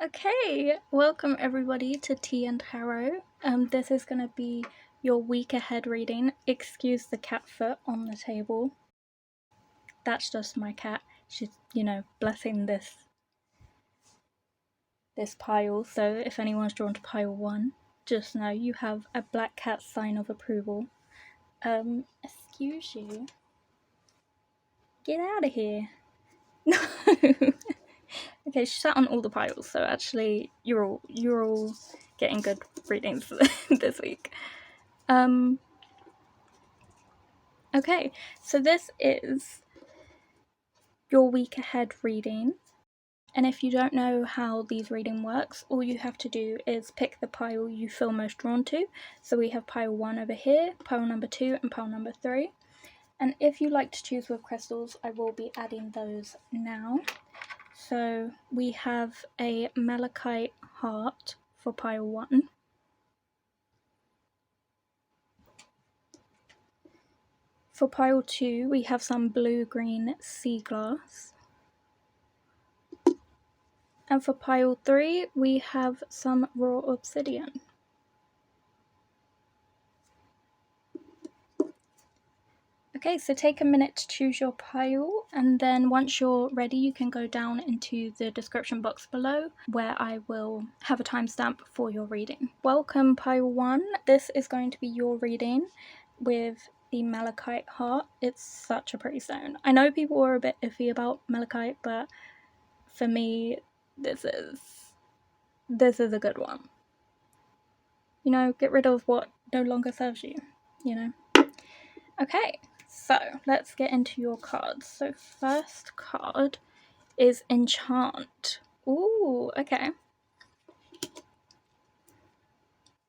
Okay, welcome everybody to TìandTarot. This is going to be your week ahead reading. Excuse the cat foot on the table. That's just my cat. She's, blessing this pile. So if anyone's drawn to pile 1, just know you have a black cat sign of approval. Excuse you. Get out of here. No. Okay, she sat on all the piles, so actually you're all getting good readings this week. Okay, so this is your week ahead reading, and if you don't know how these reading works, all you have to do is pick the pile you feel most drawn to. So we have pile 1 over here, pile number 2 and pile number 3. And if you like to choose with crystals, I will be adding those now. So we have a Malachite heart for pile 1. For pile 2, we have some blue-green sea glass. And for pile 3, we have some raw obsidian. Okay, so take a minute to choose your pile, and then once you're ready, you can go down into the description box below where I will have a timestamp for your reading. Welcome, pile 1. This is going to be your reading with the Malachite heart. It's such a pretty stone. I know people were a bit iffy about Malachite, but for me, this is a good one. Get rid of what no longer serves you, Okay, so let's get into your cards. So first card is Enchant. Ooh, okay.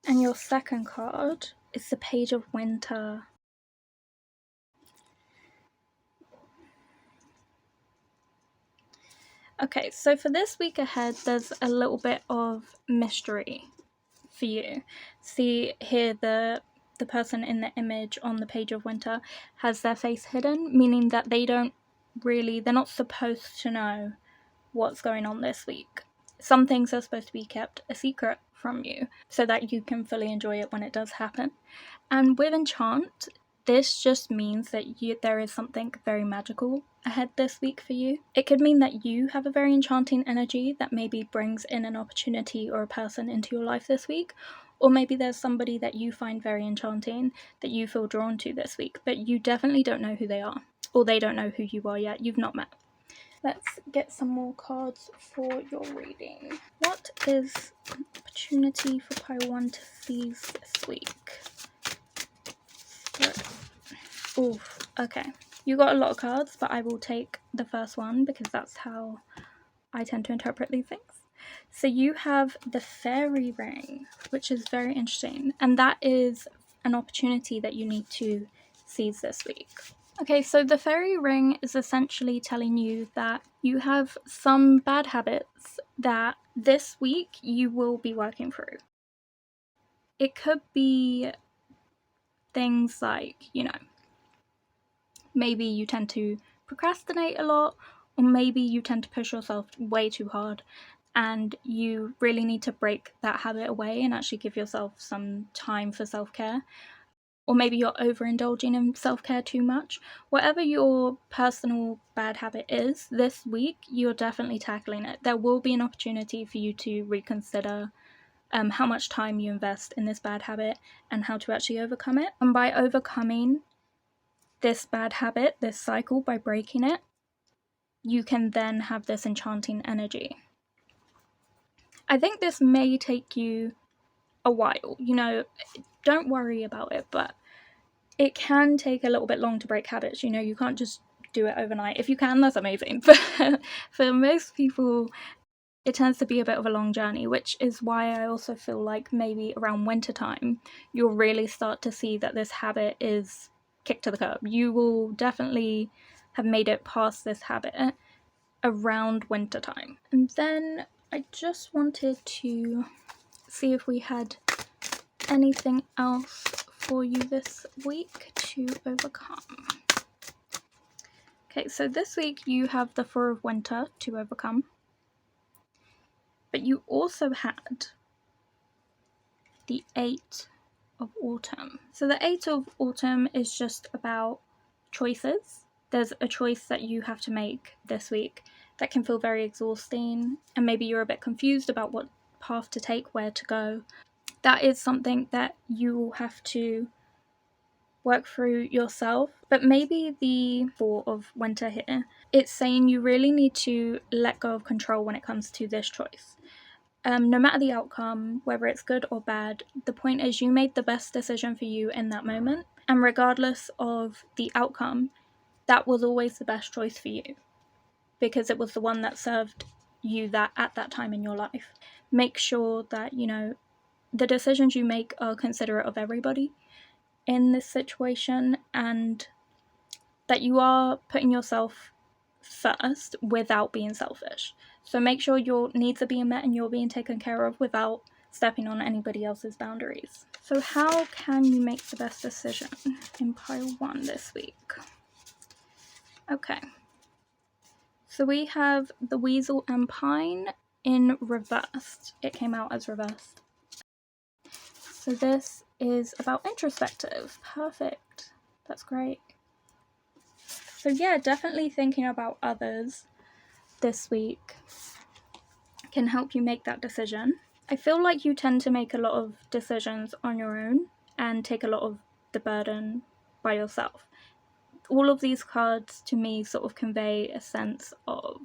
And your second card is the Page of Winter. Okay, so for this week ahead, there's a little bit of mystery for you. See here, the person in the image on the Page of Winter has their face hidden, meaning that they're not supposed to know what's going on this week. Some things are supposed to be kept a secret from you so that you can fully enjoy it when it does happen. And with Enchant, this just means that there is something very magical ahead this week for you. It could mean that you have a very enchanting energy that maybe brings in an opportunity or a person into your life this week. Or maybe there's somebody that you find very enchanting that you feel drawn to this week, but you definitely don't know who they are. Or they don't know who you are yet. You've not met. Let's get some more cards for your reading. What is an opportunity for pile 1 to seize this week? Ooh, okay. You got a lot of cards, but I will take the first one because that's how I tend to interpret these things. So you have the fairy ring, which is very interesting, and that is an opportunity that you need to seize this week. Okay, so the fairy ring is essentially telling you that you have some bad habits that this week you will be working through. It could be things like, maybe you tend to procrastinate a lot, or maybe you tend to push yourself way too hard, and you really need to break that habit away and actually give yourself some time for self-care. Or maybe you're overindulging in self-care too much. Whatever your personal bad habit is, this week you're definitely tackling it. There will be an opportunity for you to reconsider how much time you invest in this bad habit and how to actually overcome it. And by overcoming this bad habit, this cycle, by breaking it, you can then have this enchanting energy. I think this may take you a while. Don't worry about it, but it can take a little bit long to break habits. You can't just do it overnight. If you can, that's amazing. But for most people, it tends to be a bit of a long journey, which is why I also feel like maybe around winter time, you'll really start to see that this habit is kicked to the curb. You will definitely have made it past this habit around winter time. And then I just wanted to see if we had anything else for you this week to overcome. Okay, so this week you have the Four of Winter to overcome. But you also had the 8 of Autumn. So the 8 of Autumn is just about choices. There's a choice that you have to make this week that can feel very exhausting, and maybe you're a bit confused about what path to take, where to go. That is something that you will have to work through yourself. But maybe the 4 of Winter here, it's saying you really need to let go of control when it comes to this choice. No matter the outcome, whether it's good or bad, the point is you made the best decision for you in that moment. And regardless of the outcome, that was always the best choice for you, because it was the one that served you that at that time in your life. Make sure that, the decisions you make are considerate of everybody in this situation, and that you are putting yourself first without being selfish. So make sure your needs are being met and you're being taken care of without stepping on anybody else's boundaries. So how can you make the best decision in pile 1 this week? Okay. So we have the Weasel and Pine in reversed. It came out as reversed. So this is about introspective. Perfect. That's great. So yeah, definitely thinking about others this week can help you make that decision. I feel like you tend to make a lot of decisions on your own and take a lot of the burden by yourself. All of these cards to me sort of convey a sense of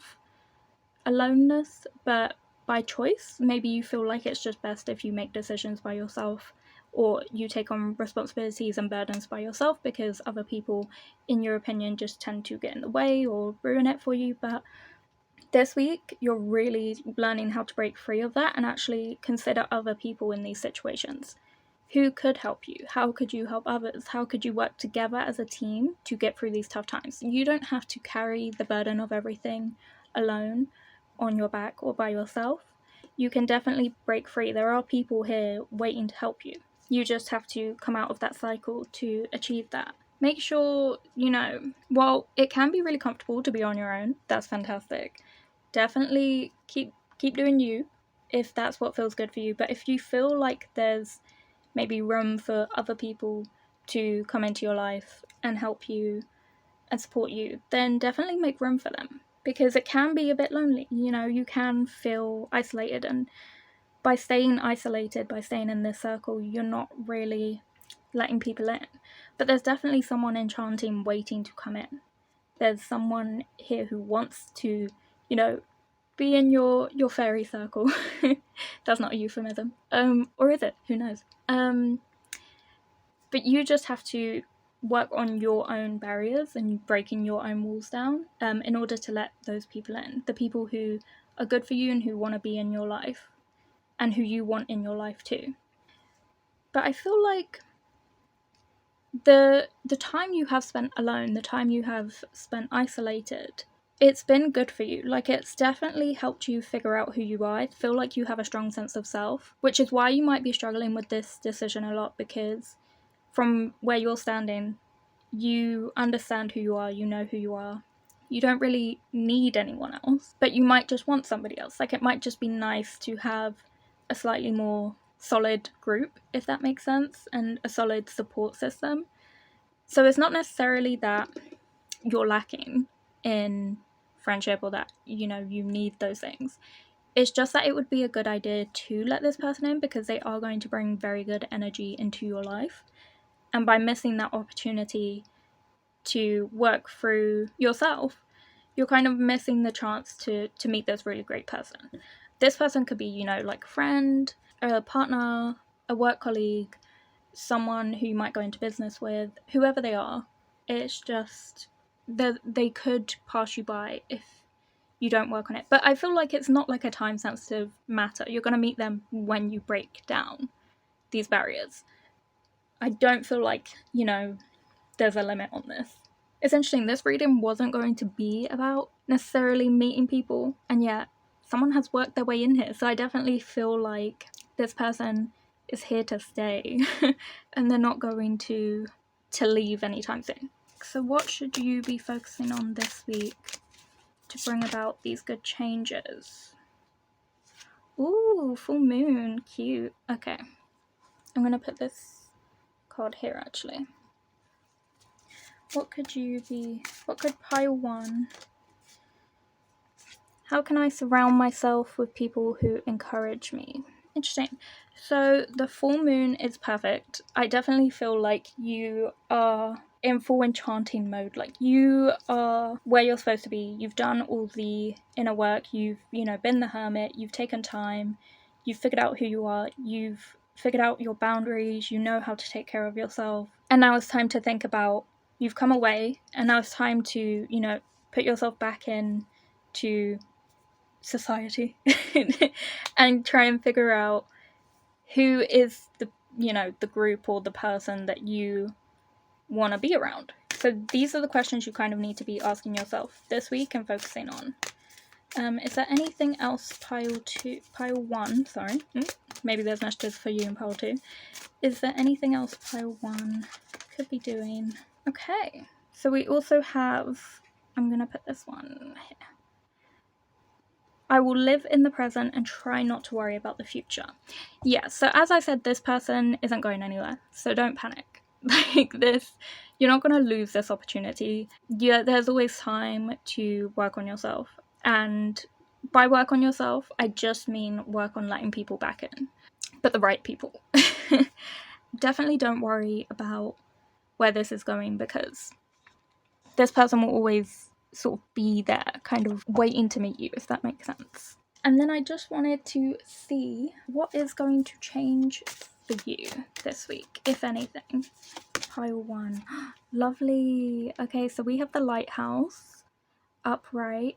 aloneness, but by choice. Maybe you feel like it's just best if you make decisions by yourself, or you take on responsibilities and burdens by yourself because other people, in your opinion, just tend to get in the way or ruin it for you. But this week, you're really learning how to break free of that and actually consider other people in these situations. Who could help you? How could you help others? How could you work together as a team to get through these tough times? You don't have to carry the burden of everything alone on your back or by yourself. You can definitely break free. There are people here waiting to help you. You just have to come out of that cycle to achieve that. Make sure, while it can be really comfortable to be on your own, that's fantastic. Definitely keep doing you if that's what feels good for you. But if you feel like there's maybe room for other people to come into your life and help you and support you, then definitely make room for them, because it can be a bit lonely. You can feel isolated, and by staying isolated, by staying in this circle, you're not really letting people in. But there's definitely someone enchanting waiting to come in. There's someone here who wants to, be in your fairy circle. That's not a euphemism. Or is it? Who knows? But you just have to work on your own barriers and breaking your own walls down in order to let those people in. The people who are good for you and who want to be in your life and who you want in your life too. But I feel like the time you have spent alone, the time you have spent isolated, it's been good for you. Like, it's definitely helped you figure out who you are. I feel like you have a strong sense of self, which is why you might be struggling with this decision a lot, because from where you're standing, you understand who you are, you know who you are. You don't really need anyone else, but you might just want somebody else. Like, it might just be nice to have a slightly more solid group, if that makes sense, and a solid support system. So it's not necessarily that you're lacking in friendship or that, you need those things. It's just that it would be a good idea to let this person in, because they are going to bring very good energy into your life. And by missing that opportunity to work through yourself, you're kind of missing the chance to meet this really great person. This person could be, like a friend, a partner, a work colleague, someone who you might go into business with, whoever they are. It's just they could pass you by if you don't work on it. But I feel like it's not like a time-sensitive matter. You're going to meet them when you break down these barriers. I don't feel like, there's a limit on this. It's interesting, this reading wasn't going to be about necessarily meeting people, and yet someone has worked their way in here. So I definitely feel like this person is here to stay and they're not going to leave anytime soon. So what should you be focusing on this week to bring about these good changes? Ooh, full moon. Cute. Okay. I'm going to put this card here, actually. What could you be? What could pile 1? How can I surround myself with people who encourage me? Interesting. So the full moon is perfect. I definitely feel like you are in full enchanting mode. Like, you are where you're supposed to be. You've done all the inner work. You've, been the hermit. You've taken time. You've figured out who you are. You've figured out your boundaries. You know how to take care of yourself. And now it's time to think about, you've come away, and now it's time to, put yourself back in to society and try and figure out who is the group or the person that you want to be around. So these are the questions you kind of need to be asking yourself this week and focusing on. Is there anything else, pile 1, sorry, maybe there's messages for you in pile 2. Is there anything else pile 1 could be doing? Okay, so we also have, I'm gonna put this one here. I will live in the present and try not to worry about the future. Yeah, so as I said, this person isn't going anywhere, so don't panic. Like this, you're not going to lose this opportunity. Yeah, there's always time to work on yourself. And by work on yourself, I just mean work on letting people back in. But the right people. Definitely don't worry about where this is going, because this person will always sort of be there, kind of waiting to meet you, if that makes sense. And then I just wanted to see what is going to change for you this week, if anything. Pile 1. Lovely. Okay, so we have the lighthouse upright.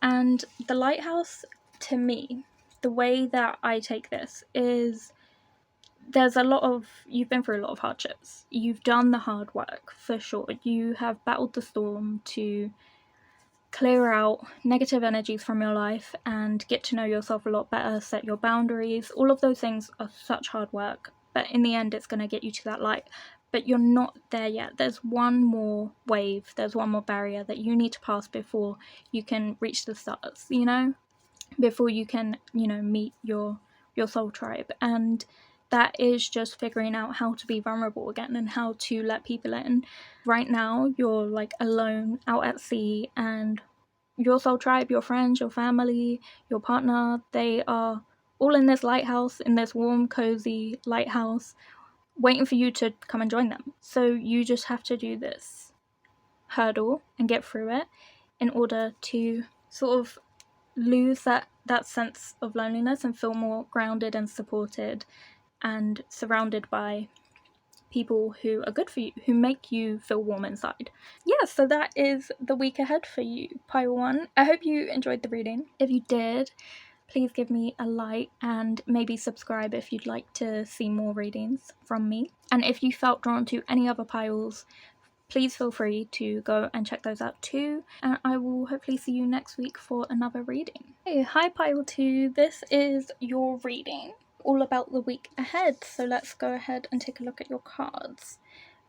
And the lighthouse, to me, the way that I take this is, you've been through a lot of hardships. You've done the hard work, for sure. You have battled the storm to clear out negative energies from your life and get to know yourself a lot better, set your boundaries. All of those things are such hard work, but in the end it's going to get you to that light. But you're not there yet. There's one more wave, there's one more barrier that you need to pass before you can reach the stars, before you can, meet your soul tribe. And that is just figuring out how to be vulnerable again and how to let people in. Right now, you're like alone out at sea, and your soul tribe, your friends, your family, your partner, they are all in this lighthouse, in this warm, cozy lighthouse, waiting for you to come and join them. So you just have to do this hurdle and get through it in order to sort of lose that sense of loneliness and feel more grounded and supported and surrounded by people who are good for you, who make you feel warm inside. Yeah, so that is the week ahead for you, pile 1. I hope you enjoyed the reading. If you did, please give me a like and maybe subscribe if you'd like to see more readings from me. And if you felt drawn to any other piles, please feel free to go and check those out too, and I will hopefully see you next week for another reading. Hey, hi pile 2, this is your reading, all about the week ahead, so let's go ahead and take a look at your cards.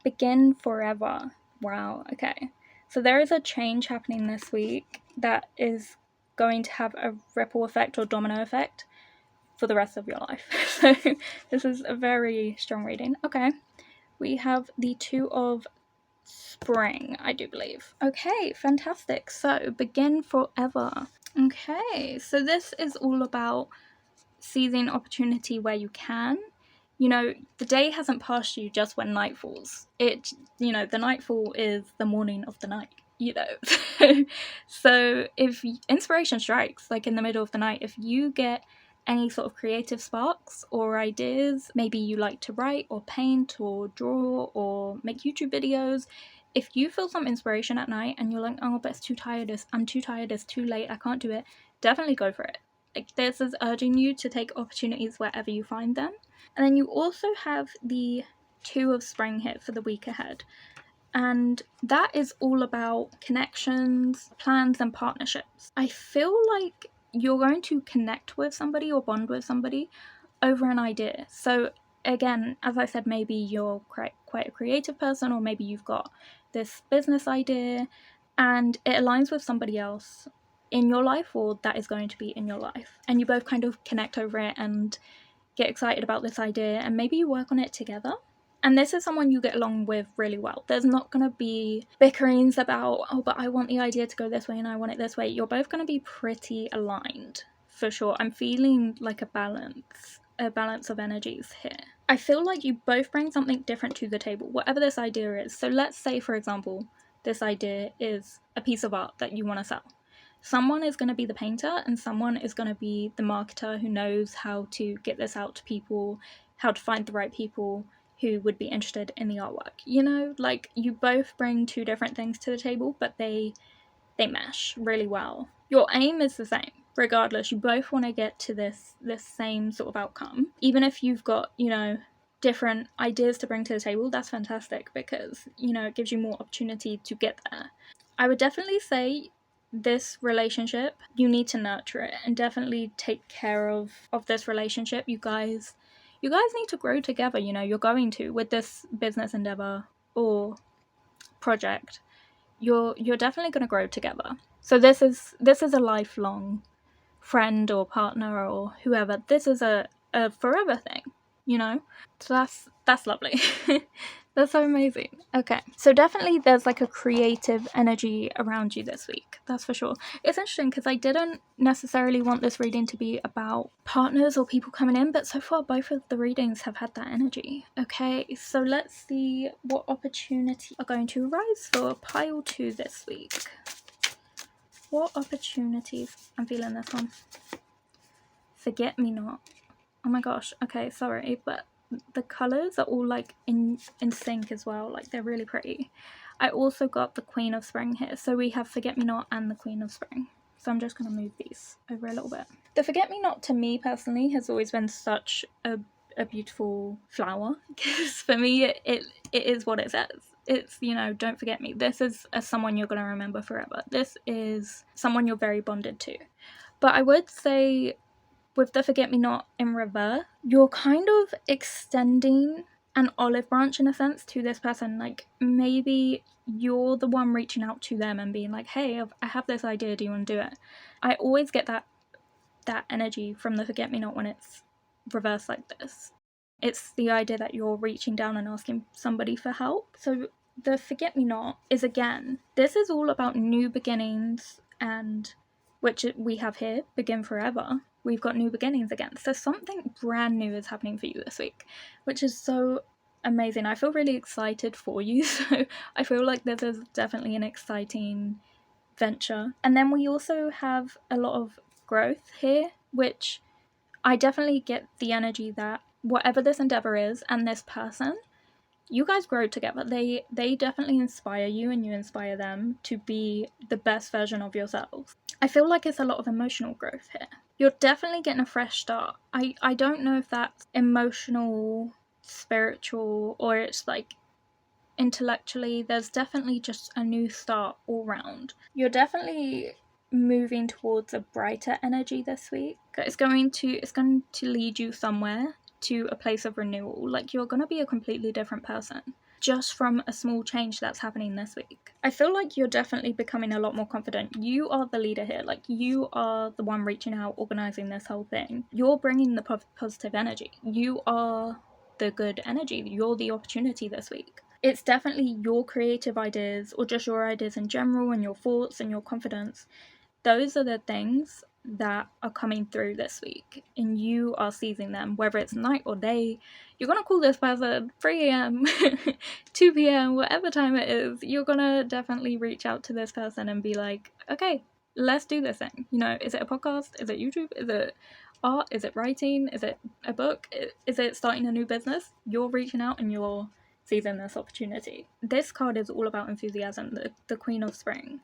Begin forever. Wow, okay. So there is a change happening this week that is going to have a ripple effect or domino effect for the rest of your life. So this is a very strong reading. Okay, we have the 2 of Spring, I do believe. Okay, fantastic. So, begin forever. Okay, so this is all about seizing opportunity where you can. The day hasn't passed you just when night falls. The nightfall is the morning of the night, So if inspiration strikes, like in the middle of the night, if you get any sort of creative sparks or ideas, maybe you like to write or paint or draw or make YouTube videos, if you feel some inspiration at night and you're like, oh, but I'm too tired, it's too late, I can't do it, definitely go for it. Like, this is urging you to take opportunities wherever you find them. And then you also have the 2 of Spring here for the week ahead. And that is all about connections, plans, and partnerships. I feel like you're going to connect with somebody or bond with somebody over an idea. So again, as I said, maybe you're quite a creative person, or maybe you've got this business idea and it aligns with somebody else, in your life or that is going to be in your life. And you both kind of connect over it and get excited about this idea, and maybe you work on it together. And this is someone you get along with really well. There's not going to be bickerings about, oh, but I want the idea to go this way and I want it this way. You're both going to be pretty aligned, for sure. I'm feeling like a balance of energies here. I feel like you both bring something different to the table, whatever this idea is. So let's say, for example, this idea is a piece of art that you want to sell. Someone is going to be the painter and someone is going to be the marketer who knows how to get this out to people, how to find the right people who would be interested in the artwork. You know, like, you both bring two different things to the table, but they mesh really well. Your aim is the same. Regardless, you both want to get to this same sort of outcome. Even if you've got, you know, different ideas to bring to the table, that's fantastic because, you know, it gives you more opportunity to get there. I would definitely say this relationship, you need to nurture it and definitely take care of this relationship. You guys need to grow together, you know, you're going to with this business endeavor or project. You're definitely going to grow together. So this is a lifelong friend or partner or whoever. This is a forever thing, you know. So that's lovely. That's so amazing. Okay, so definitely there's like a creative energy around you this week, that's for sure. It's interesting because I didn't necessarily want this reading to be about partners or people coming in, but so far both of the readings have had that energy. Okay, so let's see what opportunities are going to arise for pile 2 this week. What opportunities? I'm feeling this one. Forget me not. Oh my gosh. Okay, sorry, but the colours are all like in sync as well. Like, they're really pretty. I also got the Queen of Spring here. So we have Forget Me Not and the Queen of Spring. So I'm just going to move these over a little bit. The Forget Me Not to me personally has always been such a beautiful flower. Because for me, it is what it says. It's, you know, don't forget me. This is someone you're going to remember forever. This is someone you're very bonded to. But I would say with the Forget Me Not in reverse, you're kind of extending an olive branch in a sense to this person. Like, maybe you're the one reaching out to them and being like, hey, I have this idea, do you want to do it? I always get that energy from the Forget Me Not when it's reversed like this. It's the idea that you're reaching down and asking somebody for help. So the Forget Me Not is, again, this is all about new beginnings, and which we have here, Begin Forever. We've got new beginnings again. So something brand new is happening for you this week, which is so amazing. I feel really excited for you. So I feel like this is definitely an exciting venture. And then we also have a lot of growth here, which I definitely get the energy that whatever this endeavor is and this person, you guys grow together. They definitely inspire you and you inspire them to be the best version of yourselves. I feel like it's a lot of emotional growth here. You're definitely getting a fresh start. I don't know if that's emotional, spiritual, or it's like intellectually. There's definitely just a new start all round. You're definitely moving towards a brighter energy this week. It's going to lead you somewhere, to a place of renewal. Like, you're going to be a completely different person just from a small change that's happening this week. I feel like you're definitely becoming a lot more confident. You are the leader here. Like, you are the one reaching out, organizing this whole thing. You're bringing the positive energy. You are the good energy. You're the opportunity this week. It's definitely your creative ideas, or just your ideas in general, and your thoughts and your confidence. Those are the things that are coming through this week, and you are seizing them, whether it's night or day. You're gonna call this person 3 a.m. 2 p.m, whatever time it is. You're gonna definitely reach out to this person and be like, okay, let's do this thing. You know, is it a podcast? Is it YouTube? Is it art? Is it writing? Is it a book? Is it starting a new business? You're reaching out and you're seizing this opportunity. This card is all about enthusiasm, the Queen of Spring.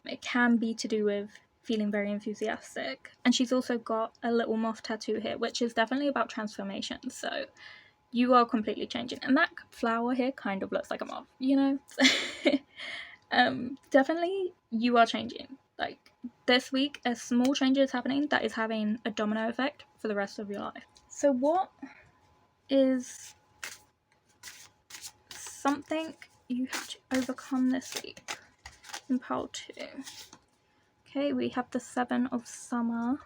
It can be to do with feeling very enthusiastic. And she's also got a little moth tattoo here, which is definitely about transformation. So you are completely changing. And that flower here kind of looks like a moth, you know? Definitely you are changing. Like, this week, a small change is happening that is having a domino effect for the rest of your life. So what is something you have to overcome this week in pile 2? Okay, we have the Seven of Summer.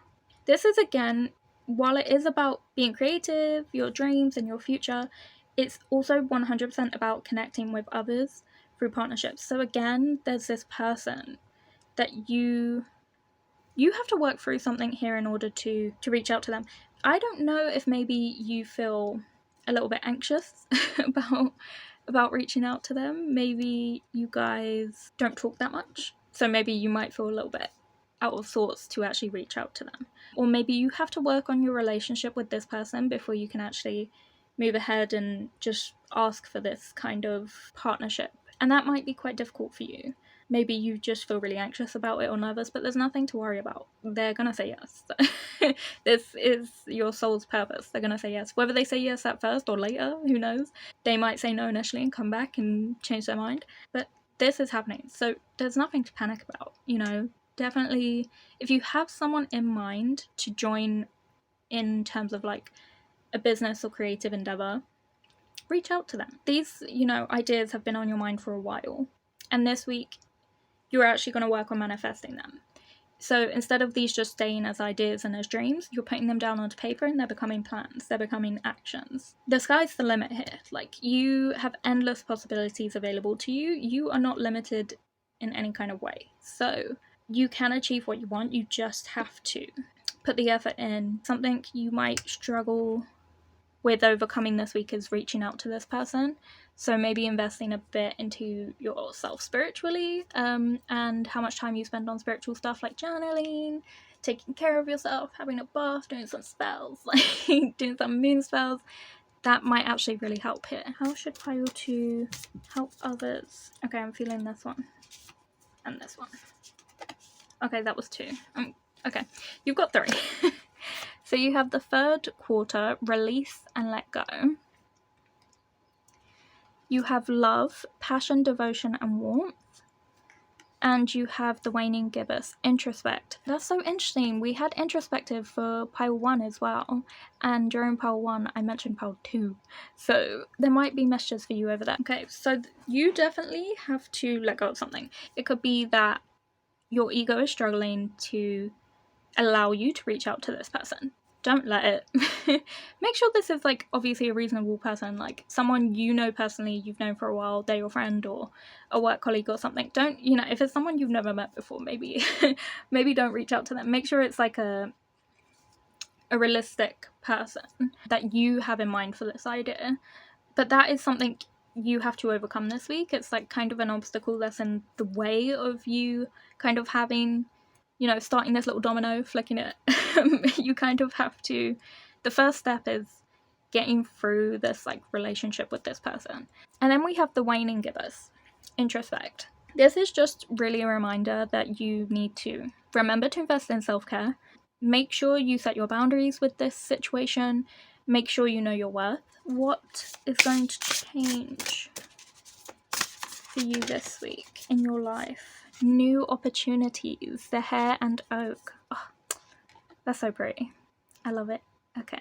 This is, again, while it is about being creative, your dreams and your future, it's also 100% about connecting with others through partnerships. So again, there's this person that you have to work through something here in order to reach out to them. I don't know if maybe you feel a little bit anxious about reaching out to them. Maybe you guys don't talk that much, so maybe you might feel a little bit out of sorts to actually reach out to them. Or maybe you have to work on your relationship with this person before you can actually move ahead and just ask for this kind of partnership. And that might be quite difficult for you. Maybe you just feel really anxious about it or nervous, but there's nothing to worry about. They're going to say yes. This is your soul's purpose. They're going to say yes. Whether they say yes at first or later, who knows? They might say no initially and come back and change their mind. But this is happening. So there's nothing to panic about, you know. Definitely, if you have someone in mind to join in terms of like a business or creative endeavor, reach out to them. These, you know, ideas have been on your mind for a while. And this week, you're actually going to work on manifesting them. So instead of these just staying as ideas and as dreams, you're putting them down onto paper and they're becoming plans. They're becoming actions. The sky's the limit here. Like, you have endless possibilities available to you. You are not limited in any kind of way. So you can achieve what you want. You just have to put the effort in. Something you might struggle with overcoming this week is reaching out to this person. So maybe investing a bit into yourself spiritually, and how much time you spend on spiritual stuff like journaling, taking care of yourself, having a bath, doing some spells, like doing some moon spells. That might actually really help here. How should pile 2 help others? Okay, I'm feeling this one. And this one. Okay, that was 2. Okay, you've got 3. So you have the third quarter, release and let go. You have love, passion, devotion, and warmth. And you have the waning gibbous, introspect. That's so interesting. We had introspective for pile 1 as well. And during pile 1, I mentioned pile 2. So there might be messages for you over there. Okay, so you definitely have to let go of something. It could be that your ego is struggling to allow you to reach out to this person. Don't let it. Make sure this is like obviously a reasonable person, like someone you know personally, you've known for a while, they're your friend or a work colleague or something. Don't, you know, if it's someone you've never met before, maybe don't reach out to them. Make sure it's like a realistic person that you have in mind for this idea. But that is something you have to overcome this week. It's like kind of an obstacle that's in the way of you kind of having, you know, starting this little domino, flicking it. You kind of have to, the first step is getting through this like relationship with this person. And then we have the waning gibbous, introspect. This is just really a reminder that you need to remember to invest in self-care. Make sure you set your boundaries with this situation. Make sure you know your worth. What is going to change for you this week in your life? New opportunities, the hare and oak. Oh, that's so pretty. I love it. Okay.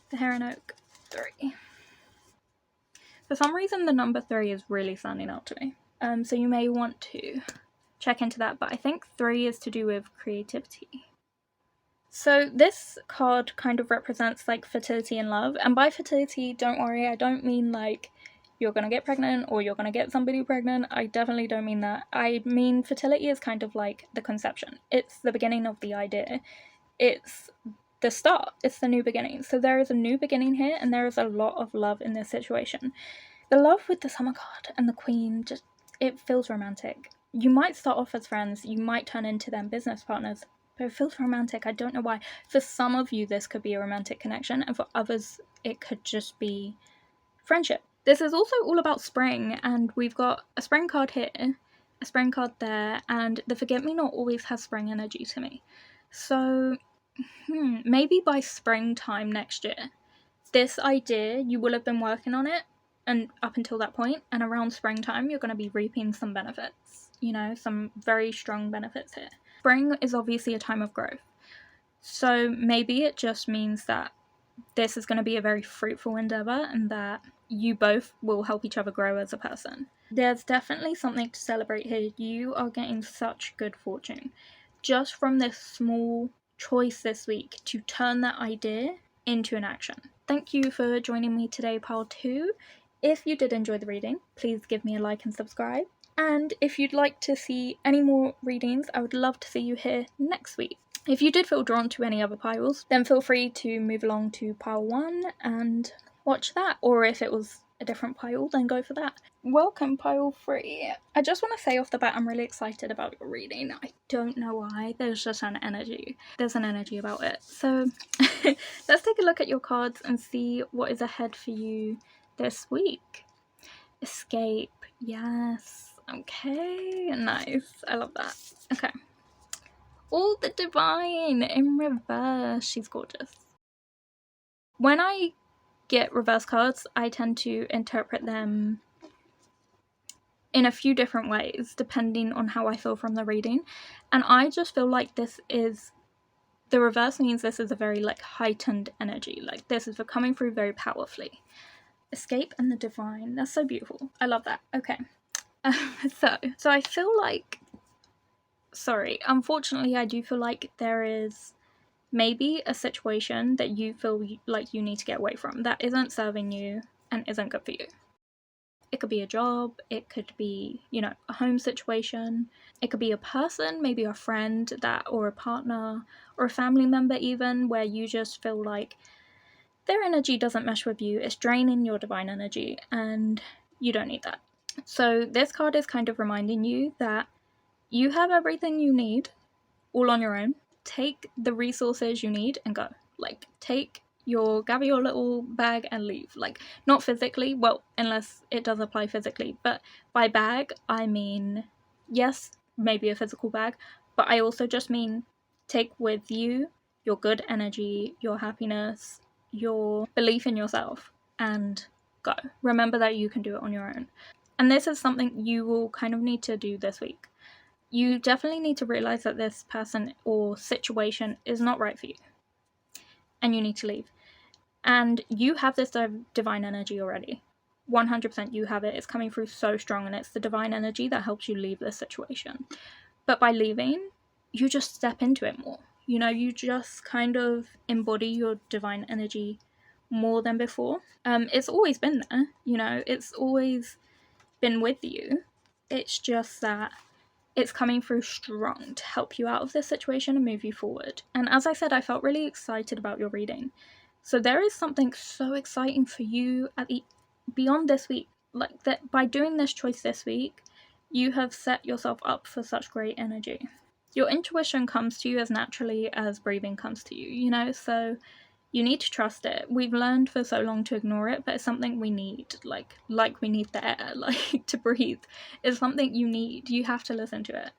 The hare and oak, 3. For some reason, the number 3 is really standing out to me. So you may want to check into that, but I think 3 is to do with creativity. So this card kind of represents like fertility and love. And by fertility, don't worry, I don't mean like you're going to get pregnant or you're going to get somebody pregnant. I definitely don't mean that. I mean fertility is kind of like the conception. It's the beginning of the idea. It's the start. It's the new beginning. So there is a new beginning here and there is a lot of love in this situation. The love with the Summer card and the Queen, just it feels romantic. You might start off as friends. You might turn into them business partners. But it feels romantic. I don't know why. For some of you, this could be a romantic connection. And for others, it could just be friendship. This is also all about spring. And we've got a spring card here, a spring card there. And the forget-me-not always has spring energy to me. So maybe by springtime next year, this idea, you will have been working on it. And up until that point, and around springtime, you're going to be reaping some benefits. You know, some very strong benefits here. Spring is obviously a time of growth. So maybe it just means that this is going to be a very fruitful endeavor and that you both will help each other grow as a person. There's definitely something to celebrate here. You are getting such good fortune. just from this small choice this week to turn that idea into an action. Thank you for joining me today, pile 2. If you did enjoy the reading, please give me a like and subscribe. And if you'd like to see any more readings, I would love to see you here next week. If you did feel drawn to any other piles, then feel free to move along to pile 1 and watch that. Or if it was a different pile, then go for that. Welcome, pile 3. I just want to say off the bat, I'm really excited about your reading. I don't know why. There's just an energy. There's an energy about it. So let's take a look at your cards and see what is ahead for you this week. Escape. Yes. Okay. Nice. I love that. Okay. All the divine in reverse. She's gorgeous. When I get reverse cards, I tend to interpret them in a few different ways depending on how I feel from the reading, and I just feel like this is, the reverse means this is a very like heightened energy, like this is coming through very powerfully. Escape and the divine, that's so beautiful. I love that. Okay. So I feel like, unfortunately I do feel like there is maybe a situation that you feel like you need to get away from that isn't serving you and isn't good for you. It could be a job, it could be, a home situation, it could be a person, maybe a friend or a partner or a family member even, where you just feel like their energy doesn't mesh with you, it's draining your divine energy and you don't need that. So this card is kind of reminding you that you have everything you need all on your own. Take the resources you need and go. Like, gather your little bag and leave. Like, not physically, well, unless it does apply physically, but by bag, I mean, yes, maybe a physical bag, but I also just mean take with you your good energy, your happiness, your belief in yourself, and go. Remember that you can do it on your own. And this is something you will kind of need to do this week. You definitely need to realize that this person or situation is not right for you, and you need to leave. And you have this divine energy already. 100% you have it. It's coming through so strong, and it's the divine energy that helps you leave this situation. But by leaving, you just step into it more. You just kind of embody your divine energy more than before. It's always been there, it's always been with you. It's just that it's coming through strong to help you out of this situation and move you forward. And as I said, I felt really excited about your reading. So there is something so exciting for you beyond this week. Like that, by doing this choice this week, you have set yourself up for such great energy. Your intuition comes to you as naturally as breathing comes to you, so you need to trust it. We've learned for so long to ignore it, but it's something we need, like we need the air, like to breathe. It's something you need. You have to listen to it.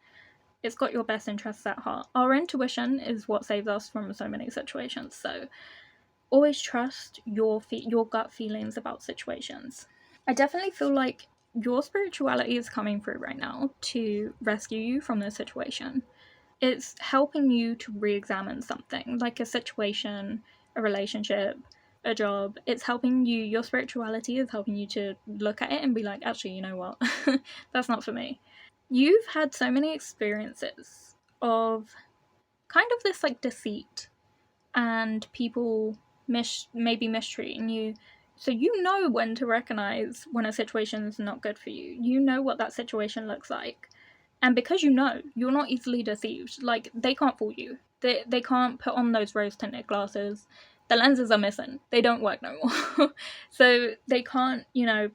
It's got your best interests at heart. Our intuition is what saves us from so many situations, so always trust your gut feelings about situations. I definitely feel like your spirituality is coming through right now to rescue you from this situation. It's helping you to re-examine something, like a situation, a relationship, a job. It's helping you, your spirituality is helping you to look at it and be like, actually, you know what? That's not for me. You've had so many experiences of kind of this like deceit and people maybe mistreating you. So you know when to recognize when a situation is not good for you. You know what that situation looks like. And because you're not easily deceived. Like, they can't fool you. They can't put on those rose-tinted glasses. The lenses are missing. They don't work no more. So they can't,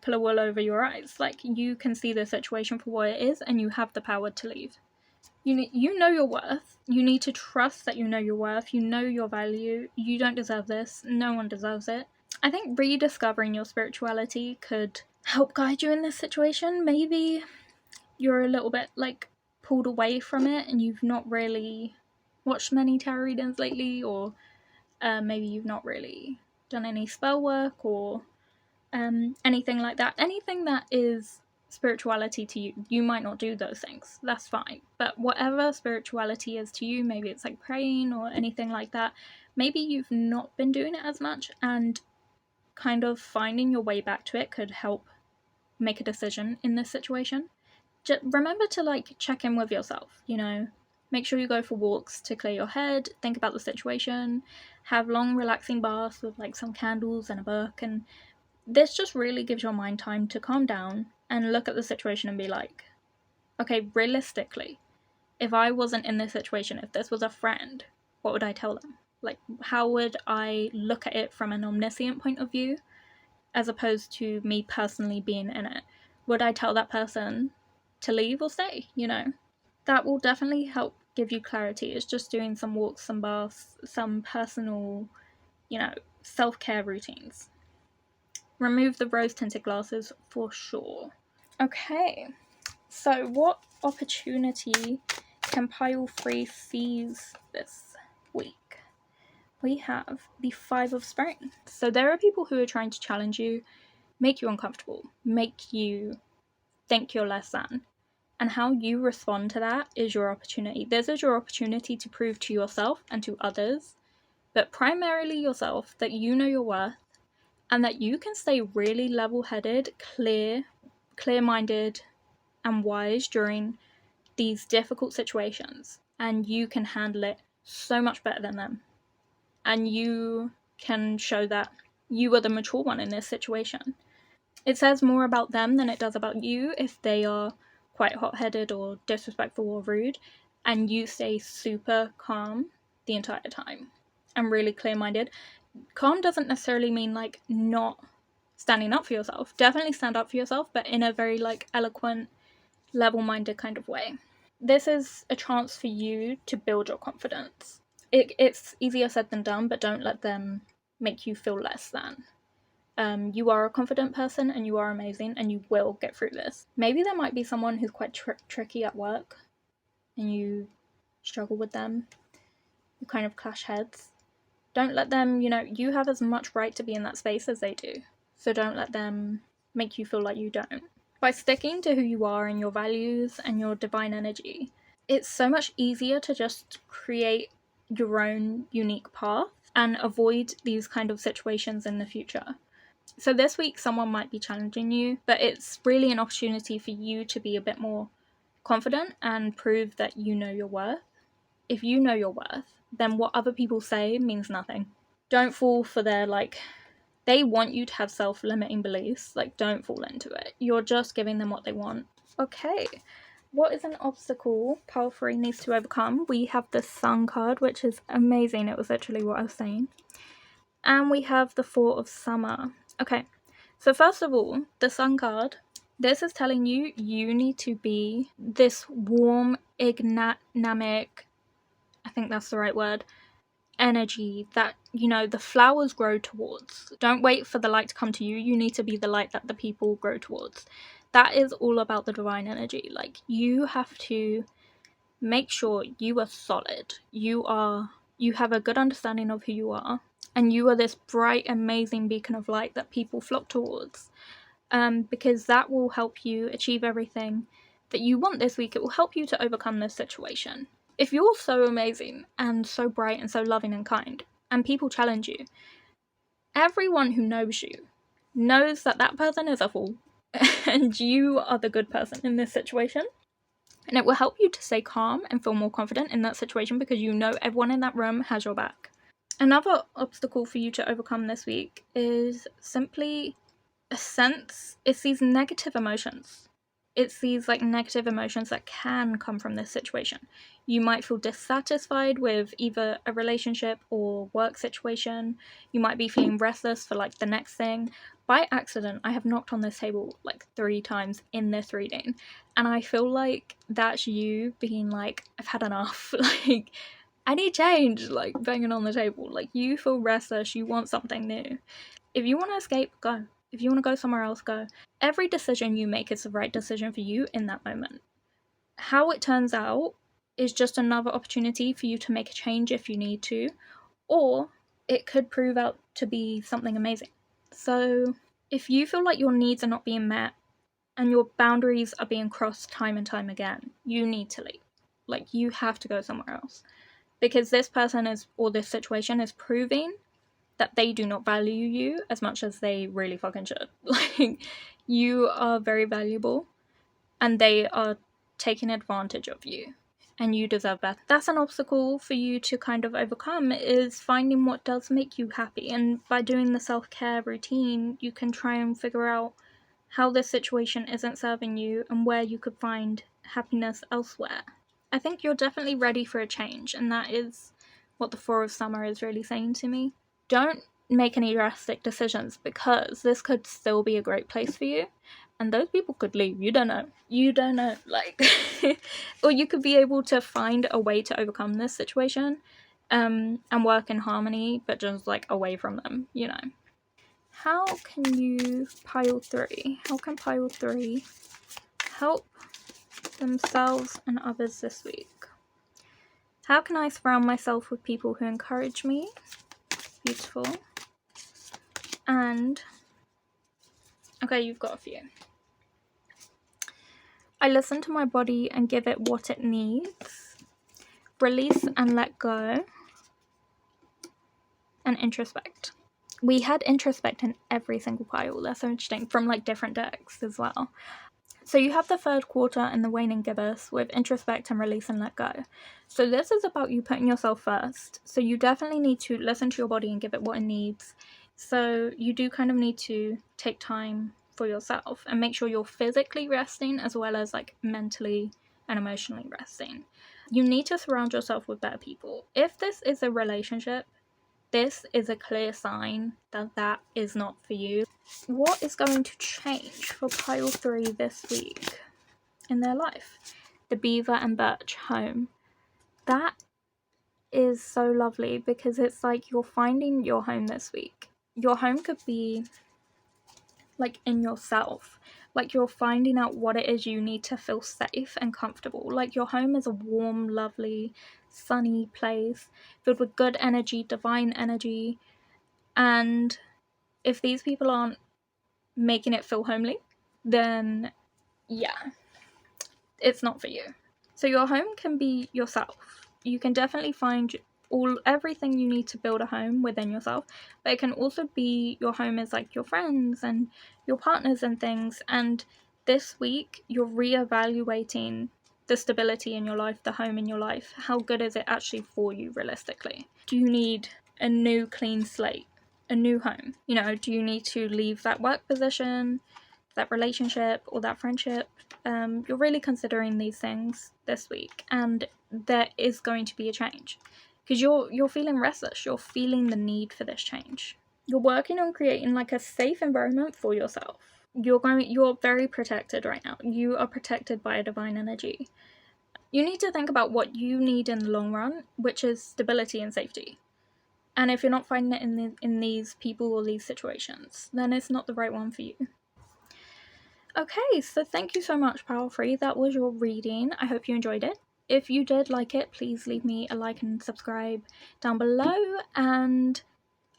pull a wool over your eyes. Like, you can see the situation for what it is, and you have the power to leave. You know your worth. You need to trust that you know your worth. You know your value. You don't deserve this. No one deserves it. I think rediscovering your spirituality could help guide you in this situation. Maybe you're a little bit like pulled away from it and you've not really watched many tarot readings lately, or maybe you've not really done any spell work or anything like that. Anything that is spirituality to you, you might not do those things. That's fine. But whatever spirituality is to you, maybe it's like praying or anything like that, maybe you've not been doing it as much, and kind of finding your way back to it could help make a decision in this situation. Just remember to like check in with yourself, Make sure you go for walks to clear your head, think about the situation, have long relaxing baths with like some candles and a book, and this just really gives your mind time to calm down and look at the situation and be like, okay, realistically, if I wasn't in this situation, if this was a friend, what would I tell them? Like, how would I look at it from an omniscient point of view, as opposed to me personally being in it? Would I tell that person to leave or stay, you know? That will definitely help give you clarity. It's just doing some walks, some baths, some personal, you know, self-care routines. Remove the rose-tinted glasses for sure. Okay, so what opportunity can pile 3 seize this week? We have the 5 of Spring. So there are people who are trying to challenge you, make you uncomfortable, make you think you're less than. And how you respond to that is your opportunity. This is your opportunity to prove to yourself and to others, but primarily yourself, that you know your worth and that you can stay really level-headed, clear-minded, and wise during these difficult situations. And you can handle it so much better than them. And you can show that you are the mature one in this situation. It says more about them than it does about you if they are quite hot-headed or disrespectful or rude, and you stay super calm the entire time and really clear-minded. Calm doesn't necessarily mean like not standing up for yourself. Definitely stand up for yourself, but in a very like eloquent, level-minded kind of way. This is a chance for you to build your confidence. It's easier said than done, but don't let them make you feel less than. You are a confident person and you are amazing and you will get through this. Maybe there might be someone who's quite tricky at work and you struggle with them. You kind of clash heads. Don't let them, you know, you have as much right to be in that space as they do. So don't let them make you feel like you don't. By sticking to who you are and your values and your divine energy, it's so much easier to just create your own unique path and avoid these kind of situations in the future. So this week someone might be challenging you, but it's really an opportunity for you to be a bit more confident and prove that you know your worth. If you know your worth, then what other people say means nothing. Don't fall for their, like, they want you to have self-limiting beliefs. Like, don't fall into it. You're just giving them what they want. Okay, what is an obstacle pile 3 needs to overcome? We have the Sun card, which is amazing. It was literally what I was saying. And we have the 4 of Summer. Okay, so first of all, the Sun card, this is telling you you need to be this warm, dynamic, I think that's the right word, energy that, you know, the flowers grow towards. Don't wait for the light to come to you. You need to be the light that the people grow towards. That is all about the divine energy. Like, you have to make sure you are solid. You have a good understanding of who you are. And you are this bright, amazing beacon of light that people flock towards. Because that will help you achieve everything that you want this week. It will help you to overcome this situation. If you're so amazing and so bright and so loving and kind, and people challenge you, everyone who knows you knows that that person is a fool, and you are the good person in this situation. And it will help you to stay calm and feel more confident in that situation because you know everyone in that room has your back. Another obstacle for you to overcome this week is simply it's these negative emotions. It's these like negative emotions that can come from this situation. You might feel dissatisfied with either a relationship or work situation. You might be feeling restless for like the next thing. By accident, I have knocked on this table like 3 times in this reading, and I feel like that's you being like, I've had enough. Like, I need change, like banging on the table. Like, you feel restless, you want something new. If you want to escape, go. If you want to go somewhere else, go. Every decision you make is the right decision for you in that moment. How it turns out is just another opportunity for you to make a change if you need to, or it could prove out to be something amazing. So if you feel like your needs are not being met and your boundaries are being crossed time and time again, you need to leave. Like, you have to go somewhere else. Because this person or this situation is proving that they do not value you as much as they really fucking should. Like, you are very valuable and they are taking advantage of you. and you deserve better. That's an obstacle for you to kind of overcome, is finding what does make you happy. And by doing the self-care routine, you can try and figure out how this situation isn't serving you and where you could find happiness elsewhere. I think you're definitely ready for a change, and that is what the Four of Summer is really saying to me. Don't make any drastic decisions, because this could still be a great place for you, and those people could leave. You don't know, like or you could be able to find a way to overcome this situation, and work in harmony, but just like away from them, you know. How can pile 3 help themselves and others this week? How can I surround myself with people who encourage me? Beautiful. And okay, you've got a few. I listen to my body and give it what it needs. Release and let go. And introspect. We had introspect in every single pile. That's so interesting, from like different decks as well. So you have the third quarter and the waning gibbous with introspect and release and let go. So this is about you putting yourself first. So you definitely need to listen to your body and give it what it needs. So you do kind of need to take time for yourself and make sure you're physically resting as well as like mentally and emotionally resting. You need to surround yourself with better people. If this is a relationship, this is a clear sign that that is not for you. What is going to change for pile 3 this week in their life? The Beaver and Birch home. That is so lovely, because it's like you're finding your home this week. Your home could be like in yourself. Like you're finding out what it is you need to feel safe and comfortable. Like your home is a warm, lovely, sunny place filled with good energy, divine energy. And if these people aren't making it feel homely, then yeah, it's not for you. So your home can be yourself. You can definitely find everything you need to build a home within yourself, but it can also be your home is like your friends and your partners and things. And this week you're reevaluating the stability in your life, the home in your life. How good is it actually for you realistically? Do you need a new clean slate, a new home? You know, do you need to leave that work position, that relationship, or that friendship? You're really considering these things this week, and there is going to be a change, because you're feeling restless. You're feeling the need for this change. You're working on creating like a safe environment for yourself. You're very protected right now. You are protected by a divine energy. You need to think about what you need in the long run, which is stability and safety. And if you're not finding it in these people or these situations, then it's not the right one for you. Okay, so thank you so much, Pile 3. That was your reading. I hope you enjoyed it. If you did like it, please leave me a like and subscribe down below, and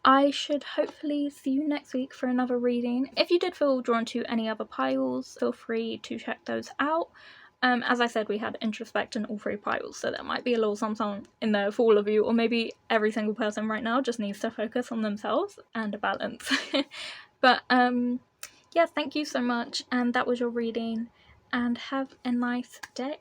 I should hopefully see you next week for another reading. If you did feel drawn to any other piles, feel free to check those out. As I said, we had introspect in all 3 piles, so there might be a little something in there for all of you, or maybe every single person right now just needs to focus on themselves and a balance. But yeah, thank you so much, and that was your reading, and have a nice day.